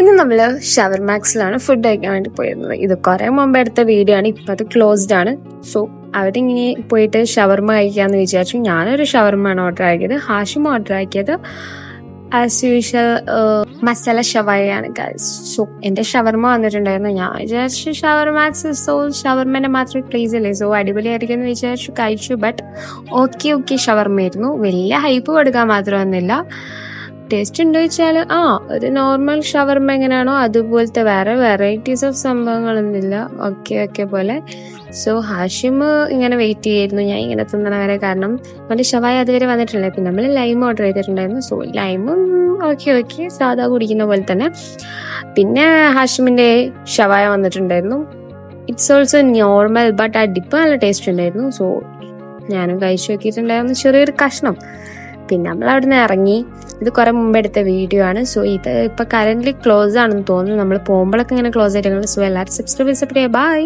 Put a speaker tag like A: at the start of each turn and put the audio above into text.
A: ഇന്ന് നമ്മൾ ഷവർമാക്സിലാണ് ഫുഡ് കഴിക്കാൻ വേണ്ടി പോയിരുന്നത്. ഇത് കുറെ മുമ്പ് എടുത്ത വീഡിയോ ആണ്. ഇപ്പം അത് ക്ലോസ്ഡ് ആണ്. സോ അവിടെ ഇങ്ങനെ പോയിട്ട് ഷവർമ കഴിക്കാമെന്ന് വിചാരിച്ചു. ഞാനൊരു ഷവർമയാണ് ഓർഡർ ആക്കിയത്. ഹാഷിം ഓർഡർ ആക്കിയത് ആസ് യൂഷ്വൽ മസാല ഷവായാണ് ഗൈസ്. സോ എൻ്റെ ഷവർമ വന്നിട്ടുണ്ടായിരുന്നു. ഞാൻ വിചാരിച്ചു ഷവർമാക്സ് സോ ഷവർമേൻ്റെ മാത്രം പ്ലേസ് അല്ലേ, സോ അടിപൊളിയായിരിക്കും എന്ന് വിചാരിച്ചു കഴിച്ചു. ബട്ട് ഓക്കെ ഷവർമയായിരുന്നു. വലിയ ഹൈപ്പ് കൊടുക്കാൻ മാത്രമൊന്നുമില്ല. ടേസ്റ്റ് ഉണ്ടോ ചോദിച്ചാൽ ഒരു നോർമൽ ഷവർമ എങ്ങനെയാണോ അതുപോലത്തെ വേറെ വെറൈറ്റീസ് ഓഫ് സംഭവങ്ങളൊന്നുമില്ല. ഓക്കെ പോലെ. സോ ഹാഷിം ഇങ്ങനെ വെയിറ്റ് ചെയ്യായിരുന്നു ഞാൻ ഇങ്ങനെ തിന്നണ വരെ. കാരണം നമ്മുടെ ഷവായ അതുവരെ വന്നിട്ടില്ല. പിന്നെ നമ്മൾ ലൈം ഓർഡർ ചെയ്തിട്ടുണ്ടായിരുന്നു. സോ ലൈമും ഓക്കെ സാധാ കുടിക്കുന്ന പോലെ തന്നെ. പിന്നെ ഹാഷിമിൻ്റെ ഷവായ വന്നിട്ടുണ്ടായിരുന്നു. ഇറ്റ്സ് ഓൾസോ നോർമൽ ബട്ട് ആ ഡിപ്പ് നല്ല ടേസ്റ്റ് ഉണ്ടായിരുന്നു. സോ ഞാനും കഴിച്ചു നോക്കിയിട്ടുണ്ടായിരുന്നു ചെറിയൊരു കഷ്ണം. പിന്നെ നമ്മൾ അവിടെ നിന്ന് ഇറങ്ങി. ഇത് കുറെ മുമ്പ് എടുത്ത വീഡിയോ ആണ്. സോ ഇത് ഇപ്പൊ കറന്റ് ക്ലോസ് ആണെന്ന് തോന്നുന്നു. നമ്മൾ പോകുമ്പോഴൊക്കെ ഇങ്ങനെ ക്ലോസ് ആയിട്ട്. സോ എല്ലാവരും സബ്സ്ക്രൈബ് ചെയ്യാം. ബൈ.